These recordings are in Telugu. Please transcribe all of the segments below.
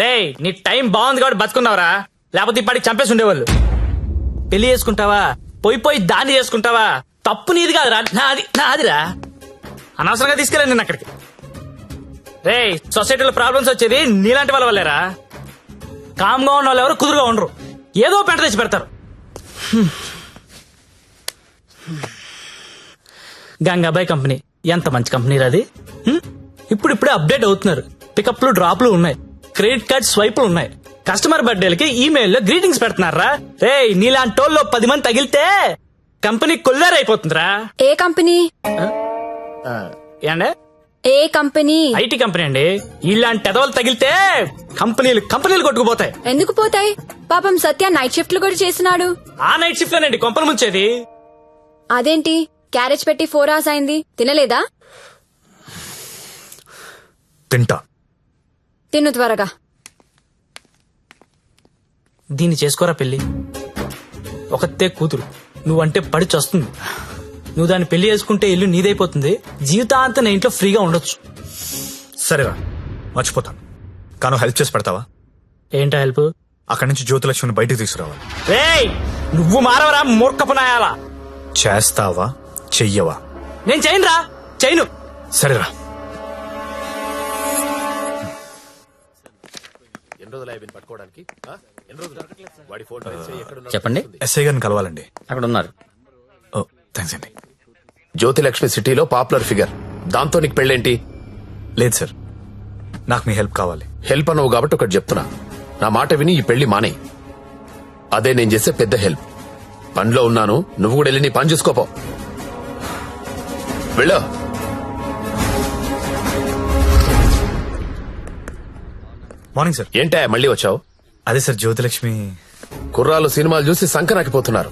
రేయ్ నీ టైం బాగుంది కాబట్టి బతుకున్నావురా, లేకపోతే ఇప్పటికి చంపేసి ఉండేవాళ్ళు. పెళ్లి చేసుకుంటావా, పోయి దాన్ని చేసుకుంటావా, తప్పు నీది కాదురా, నాదిరా. అనవసరంగా తీసుకెళ్ళాను నేను అక్కడికి. రేయ్ సొసైటీలో ప్రాబ్లమ్స్ వచ్చేది నీలాంటి వాళ్ళ వల్లేరా. కామ్గా ఉన్న వాళ్ళు ఎవరు కుదురుగా ఉండరు, ఏదో పెంట తెచ్చి పెడతారు. గంగాబాయ్ కంపెనీ ఎంత మంచి కంపెనీ అది. ఇప్పుడిప్పుడే అప్డేట్ అవుతున్నారు. పికప్లు డ్రాప్లు ఉన్నాయి, క్రెడిట్ కార్డ్ స్వైపులు ఉన్నాయి. కస్టమర్ బర్త్డేలకి ఈమెయిల్లో గ్రీటింగ్స్ పెడుతున్నారా. రేయ్ నీలాంటి టోల్లో 10 మంది తగిలితే కంపెనీ కొల్లారైపోతుందిరా. ఏ కంపెనీ? ఏండే ఏ కంపెనీ? ఐటీ కంపెనీ అండి. ఇలాంటి ఎదవలు తగిలితే కంపెనీలు కొట్టుకుపోతాయి. ఎందుకు పోతాయి? పాపం సత్య నైట్ షిఫ్ట్లు కూడా చేస్తున్నాడు. ఆ నైట్ షిఫ్ట్ లోనండి కొంపలు ముంచేది. అదేంటి క్యారేజ్ పెట్టి 4 hours అయింది, తినలేదా? తింటా. తిను త్వరగా. దీన్ని చేసుకోరా పెళ్లి. ఒకతే కూతురు, నువ్వంటే పడి చస్తుంది. నువ్వు దాన్ని పెళ్లి చేసుకుంటే ఇల్లు నీదైపోతుంది, జీవితాంతం నా ఇంట్లో ఫ్రీగా ఉండొచ్చు. సరేరా మర్చిపోతాను, కానీ హెల్ప్ చేసి పెడతావా? ఏంటా హెల్ప్? అక్కడి నుంచి జ్యోతిలక్ష్మిని బయటకు తీసుకురావాలి. రేయ్ నువ్వు మారవరా మూర్ఖపనాయాలా. చేస్తావా చెయ్యవా? నేను చేయనురా, చేయను. సరేరా. చెప్పండి. ఎస్ఐ గారిని కలవాలండి. అక్కడ ఉన్నారు. ఓ థ్యాంక్స్ అండి. జ్యోతిలక్ష్మి సిటీలో పాపులర్ ఫిగర్, దాంతో నీకు పెళ్ళేంటి? లేదు సార్, నాకు మీ హెల్ప్ కావాలి. హెల్ప్ అనవు కాబట్టి ఒకటి చెప్తున్నా, నా మాట విని ఈ పెళ్లి మానే. అదే నేను చేసే పెద్ద హెల్ప్. పనిలో ఉన్నాను, నువ్వు కూడా వెళ్ళి నీ పని చూసుకోపో. వెళ్ళు. Morning sir. ఏంటా మళ్ళీ వచ్చావు? అదే సార్ జ్యోతిలక్ష్మి. కుర్రాలు సినిమాలు చూసి సంకనాకిపోతున్నారు.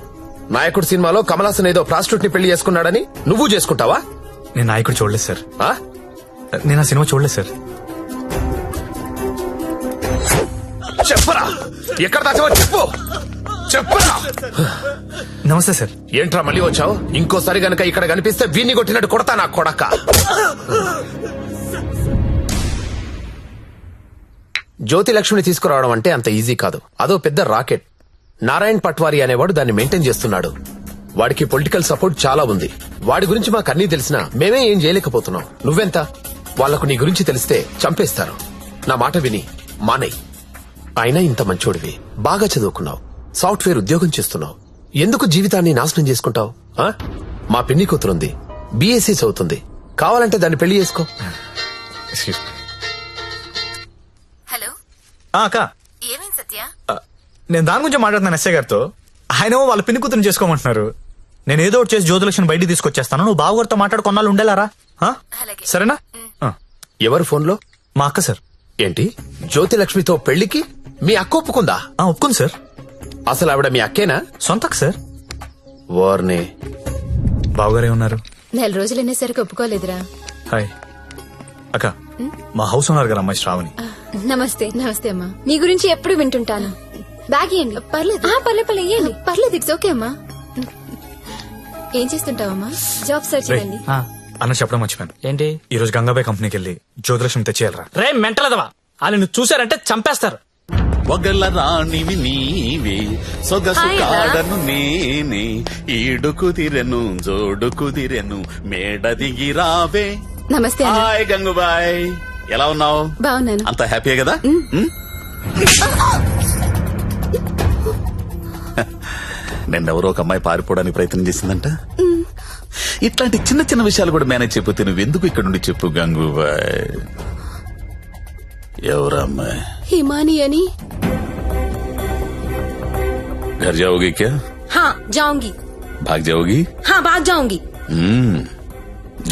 నాయకుడు సినిమాలో కమల్ హాసన్ ఏదో ప్రాస్టిట్యూట్ ని పెళ్లి చేసుకున్నాడని నువ్వు చేసుకుంటావా? నేను నాయకుడు చూడలేదు సార్. ఆ? నేను ఆ సినిమా చూడలేదు సార్. చెప్పరా, ఎక్కడ దాచావో చెప్పు. చెప్పరా. నమస్తే సార్. ఏంట్రా మళ్ళీ వచ్చావు? ఇంకోసారి గనక ఇక్కడ కనిపిస్తే వీణ్ణి కొట్టినట్టు కొడతా నా కొడక. జ్యోతిలక్ష్మిని తీసుకురావడం అంటే అంత ఈజీ కాదు, అదో పెద్ద రాకెట్. నారాయణ్ పట్వారీ అనేవాడు దాన్ని మెయింటైన్ చేస్తున్నాడు. వాడికి పొలిటికల్ సపోర్ట్ చాలా ఉంది. వాడి గురించి మాకు అన్నీ తెలిసినా మేమే ఏం చేయలేకపోతున్నాం. నువ్వెంత? వాళ్లకు నీ గురించి తెలిస్తే చంపేస్తారు. నా మాట విని మానేయ్. అయినా ఇంత మంచోడివి, బాగా చదువుకున్నావు, సాఫ్ట్వేర్ ఉద్యోగం చేస్తున్నావు, ఎందుకు జీవితాన్ని నాశనం చేసుకుంటావు? మా పిన్ని కూతురుంది, బీఎస్సీ చదువుతుంది, కావాలంటే దాన్ని పెళ్లి చేసుకో. హలో అక్క, ఏమైంది సత్య? నేను దాని గురించి మాట్లాడుతున్నాను ఎస్ఐ గారితో. ఆయన వాళ్ళ పిన్ని కూతురు చేసుకోమంటున్నారు. నేను ఏదో ఒకటి చేసి జ్యోతిలక్ష్మిని బయటికి తీసుకొచ్చేస్తాను. నువ్వు బావగారితో మాట్లాడు, కొన్నాళ్ళు ఉండేలారా? అలాగే. సరేనా? ఎవరు ఫోన్లో? మా అక్క సార్. ఏంటి, జ్యోతిలక్ష్మితో పెళ్లికి మీ అక్క ఒప్పుకుందా? ఒప్పుకుంది సార్. అసలు ఆవిడ మీ అక్కేనా? సొంత అక్క సార్. వార్నే. బావగారే ఉన్నారు. 4 రోజులు అనేసరికి ఒప్పుకోలేదురా. హాయ్ అక్క, మా హౌస్ ఓనర్ గారు అమ్మాయి శ్రావణి. నమస్తే. నమస్తే అమ్మా. మీ గురించి ఎప్పుడు వింటుంటాను. బ్యాగ్ ఇవ్వండి. పర్లేదు పర్లేదు ఇవ్వండి. పర్లేదు, ఇట్స్ ఓకే అమ్మా. ఏం చేస్తుంటావమ్మా? జాబ్ సర్చ్ రేయ్, చేయండి. అన్న చెప్పడం మర్చిపోయాను. ఏంటి? ఈ రోజు గంగాబాయ్ కంపెనీకి వెళ్ళి జ్యోతిలక్ష్మి తెచ్చేయాలరా. రే మెంటలదవా, వాళ్ళు నువ్వు చూసారంటే చంపేస్తారు. ఒగల రాణివి నీవే, సొగసు కాడను నేనే, ఈడు కుదిరెను జోడు కుదిరెను, మేడ దిగి రావే. నమస్తే. హాయ్ గంగుబాయ్, ఎలా ఉన్నావు? బాగున్నాను. అంత హ్యాపీయే కదా? నిన్నెవరో ఒక అమ్మాయి పారిపోవడానికి ప్రయత్నం చేసిందంట. ఇట్లాంటి చిన్న చిన్న విషయాలు కూడా మేనేజ్ చెప్పితే నువ్వెందుకు ఇక్కడ నుండి చెప్పు గంగుబాయ్. ఎవరమ్మాయి? హిమాని అని. घर जाओगी क्या? हाँ जाऊंगी. भाग जाओगी? हाँ भाग जाऊंगी.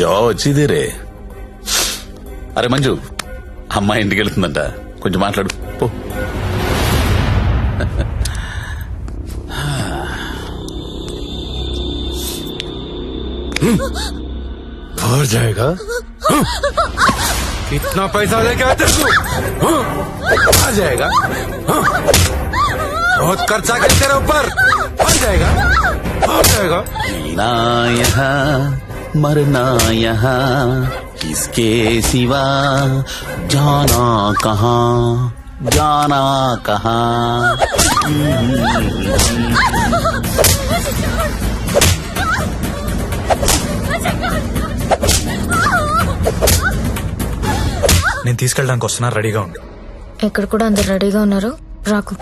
जाओ अच्छी देरे. అరే మంజు, అమ్మాయి ఇంటికి వెళ్తుందంట, కొంచెం మాట్లాడు పో. और जाएगा? कितना पैसा लेके आते तू? आ जाएगा? बहुत खर्चा कर तेरे ऊपर. आ जाएगा? आ जाएगा? ना यहाँ मरना यहाँ किसके सिवा जाना कहाँ जाना कहाँ. నేను తీసుకెళ్ళడానికి వస్తున్నా, రెడీగా ఉండు. ఇక్కడ కూడా అందరు రెడీగా ఉన్నారు, రాకు.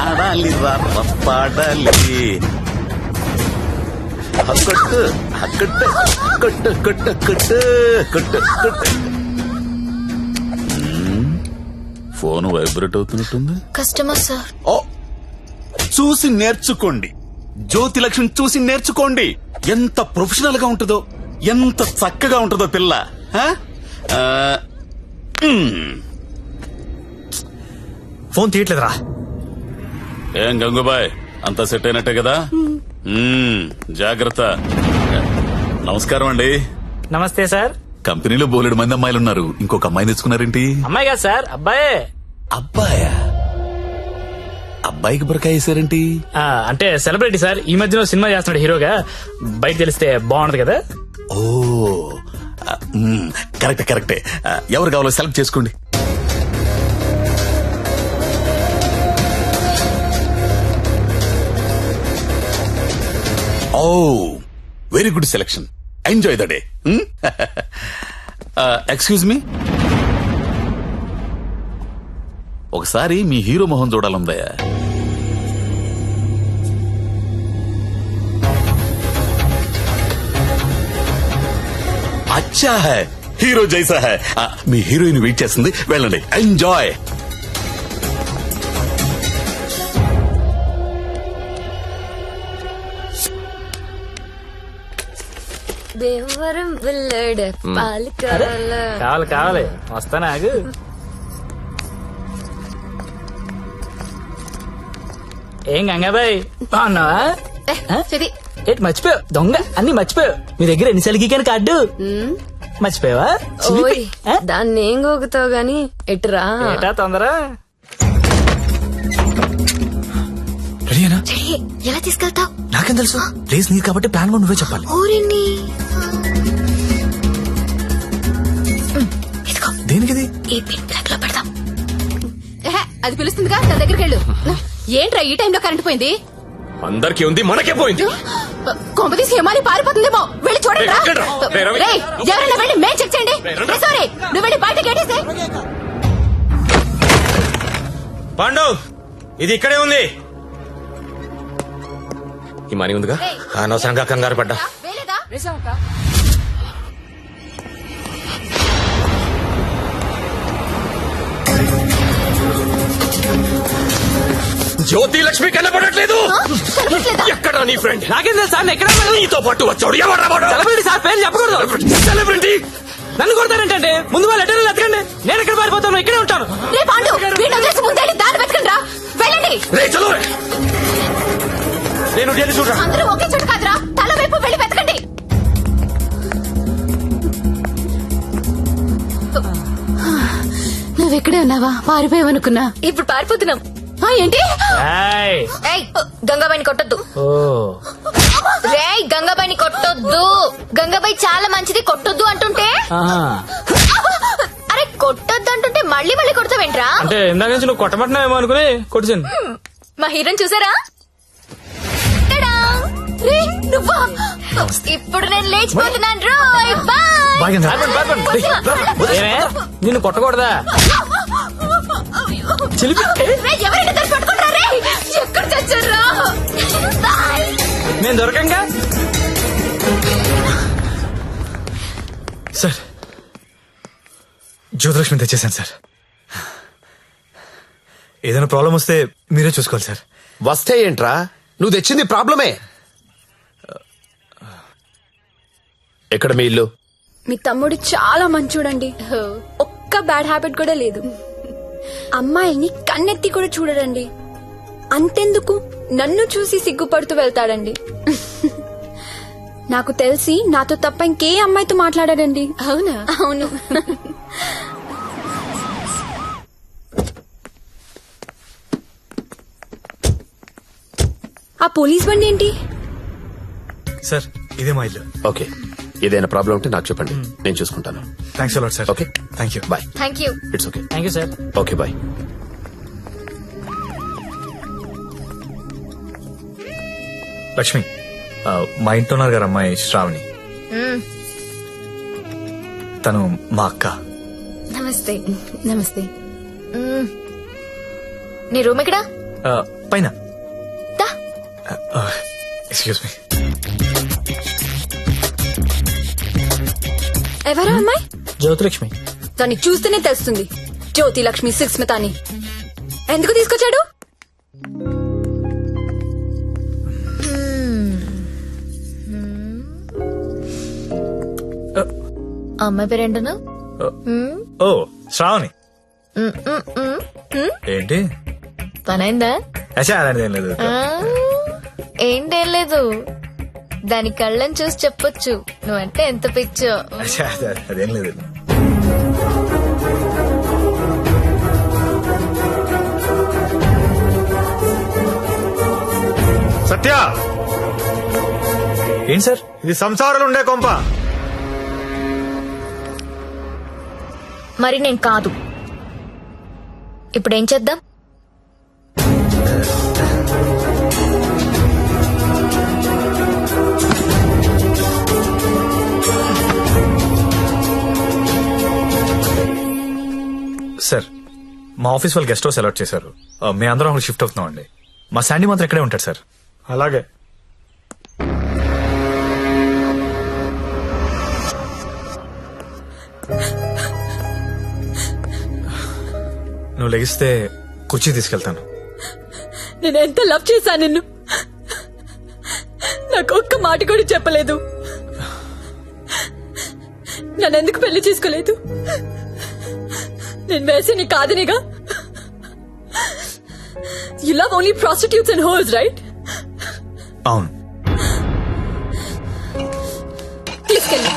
ఆడాలి పాడాలి కొట్టు కొట్టు కొట్టు కొట్టు కొట్టు కొట్టు కొట్టు. ఫోన్ వైబ్రేట్ అవుతున్నట్టుంది. Customer sir. ఓ, చూసి నేర్చుకోండి. జ్యోతి లక్ష్మి చూసి నేర్చుకోండి. ఎంత ప్రొఫెషనల్ గా ఉంటుందో, ఎంత చక్కగా ఉంటుందో పిల్ల. ఆ? ఆ, ఫోన్ తీయట్లేదురా. ఏం గంగుబాయ్, అంతా సెట్ అయినట్టే కదా? జాగ్రత్త. నమస్కారం అండి. నమస్తే సార్. కంపెనీలో బోలెడు మంది అమ్మాయిలు ఉన్నారు, ఇంకొక అమ్మాయిని తెచ్చుకున్నారేంటి? అమ్మాయి కాదు సార్, అబ్బాయే. అబ్బాయా? అబ్బాయికి బురకాయ వేసారేంటి? అంటే సెలబ్రిటీ సార్, ఈ మధ్యలో సినిమా చేస్తున్నాడు హీరోగా. బయట తెలిస్తే బాగుండదు కదా. ఓ, కరెక్టే కరెక్టే. ఎవరు కావాలో సెలెక్ట్ చేసుకోండి. ఓ, very good selection. Enjoy the day. Excuse me, ఒకసారి మీ హీరో మొహం చూడాలందయ్యా. అచ్చా హై, హీరో జైసా హై. మీ హీరోయిన్ వెయిట్ చేస్తుంది, వెళ్ళండి. ఎంజాయ్. దేవరం వెళ్ళాడు పాలకాల. కావాలి కావాలి, వస్తానా ఆగు. ఏం గంగాబాయ్ బాగున్నావా? ఏంటి మర్చిపోయావు? దొంగ అన్ని మర్చిపోయావు. మీ దగ్గర ఎన్నిసార్లు గీకాను కార్డు మర్చిపోయావా? ఓయ్, దాన్ని ఏం గోగుతావు గాని ఎటురా. ఏటా తొందర? రెడీనా? ఎలా తీసుకెళ్తావు? నాకేం తెలుసు, ప్లేస్ నీది కాబట్టి ప్లాన్ కూడా నువ్వే చెప్పాలి. ఊరిని దేనికిది? ఈ పిన్ బ్లాక్ లో పెడదాం. అది పిలుస్తుందిగా, నా దగ్గరికి వెళ్ళు. ఏంట్రా ఈ టైంలో కరెంట్ పోయింది? అందరికీ ఉంది, మనకే పోయింది. కొంపతీసి హిమాలి పారిపోతుందేమో, వెళ్ళి చూడండి. ఎవరైనా వెళ్ళి మేం చెక్ చేయండి. సారీ, నువ్వు వెళ్ళి బయట గేటేసే. పాండు, ఇది ఇక్కడే ఉంది. ఈ మనీ ఉందిగా, అనవసరంగా కంగారు పడ్డా. జ్యోతి లక్ష్మి కనపడట్లేదు. ఎక్కడ నీ ఫ్రెండ్? నాకేం తెలుసు సార్, ఎక్కడ నీతో పాటు వచ్చాడు. ఎవరా వాడు? సెలబ్రిటీ సార్, పేరు చెప్పకూడదు. సెలబ్రిటీ? నన్ను కొడతారేంటంటే? ముందు వాళ్ళు లెటర్లు ఎత్తకండి, నేను ఎక్కడ పారిపోతాను, ఇక్కడే ఉంటాను. వెళ్ళండి. రే చలో, నేను వెళ్ళి చూడరా. అందరూ ఒకే చోట కాదురా, తల వైపు వెళ్ళి వెతకండి. నువ్వెక్కడే ఉన్నావా? పారిపోయావనుకున్నా. ఇప్పుడు పారిపోతున్నాం. ఏంటి? గంగాబాయిని కొట్టొద్దు. రే, గంగాబాయిని కొట్టొద్దు. గంగాబాయి చాలా మంచిది, కొట్టొద్దు అంటుంటే. అరే, కొట్టొద్దు అంటుంటే మళ్ళీ మళ్ళీ కొడతావేంట్రా? అంటే ఇందాక నుంచి నువ్వు కొట్టబట్టినావేమో అనుకుని కొట్టించాను. మా హీరోని చూసారా? నువ్వా? ఇప్పుడు నేను లేచిపోతున్నాను. రోయ్ బాయ్. నిన్ను కొట్టకూడదా? ఎవరైనా దాన్ని పట్టుకుంటారా? రే, ఎక్కడ చచ్చారా? నేను దొరకంగా. సార్, జ్యోతిలక్ష్మి తెచ్చేసాను సార్. ఏదైనా ప్రాబ్లం వస్తే మీరే చూసుకోవాలి సార్. వస్తే ఏంట్రా, నువ్వు తెచ్చింది ప్రాబ్లమే. ఎక్కడ మీ ఇల్లు? మీ తమ్ముడు చాలా మంచోడండి, ఒక్క బ్యాడ్ హ్యాబిట్ కూడా లేదు. అమ్మాయిని కన్నెత్తి కూడా చూడడండి. అంతెందుకు, నన్ను చూసి సిగ్గుపడుతూ వెళ్తాడండి. నాకు తెలిసి నాతో తప్ప ఇంకే అమ్మాయితో మాట్లాడాడండి. అవునా? అవును. ఆ పోలీస్ బండి ఏంటి? సార్ ఇదే మా ఇల్లు. ఓకే, ఏదైనా ప్రాబ్లం ఉంటే నాకు చెప్పండి, నేను చూసుకుంటాను. Thanks a lot sir. Okay, thank you. Bye. Thank you. It's okay. Thank you sir. Okay, bye. Lakshmi, మా ఇంట్లో ఉన్నారు గారు అమ్మాయి శ్రావణి. తను మా అక్క. నమస్తే. నమస్తే. నీ రూమ్ ఎక్కడా? పైన. దా. Excuse me. ఎవరా అమ్మాయి? జ్యోతిలక్ష్మి. దాన్ని చూస్తేనే తెలుస్తుంది, జ్యోతి లక్ష్మి సుస్మిత అని. ఎందుకు తీసుకొచ్చాడు? అమ్మాయి పేరేంటను? ఓ శ్రావణి. ఏంటి? పనైందా? అచ్చా అలాంటిది ఏం లేదు. ఏంటేం లేదు, దాని కళ్ళని చూసి చెప్పొచ్చు నువ్వంటే ఎంత పిచ్చో. అచ్చా అదేం లేదు. సత్య, ఏంటి సార్? ఇది సంసారాలు ఉండే కొంప. మరి నేను కాదు. ఇప్పుడు ఏం చేద్దాం? సార్, మా ఆఫీస్ వాళ్ళు గెస్ట్ హౌస్ అలాట్ చేశారు. మేము అందరం అక్కడ షిఫ్ట్ అవుతున్నాం అండి. మా శాండీ మాత్రం ఇక్కడే ఉంటాడు సార్. అలాగే. నువ్వు లెగిస్తే కుర్చీ తీసుకెళ్తాను. నేను ఎంత లవ్ చేశా నిన్ను, నాకు ఒక్క మాట కూడా చెప్పలేదు. నన్నెందుకు పెళ్లి చేసుకోలేదు? నేను వేసే నీ కాదనిగా. You love only prostitutes and whores, right? అవును. తీసుకెళ్ళి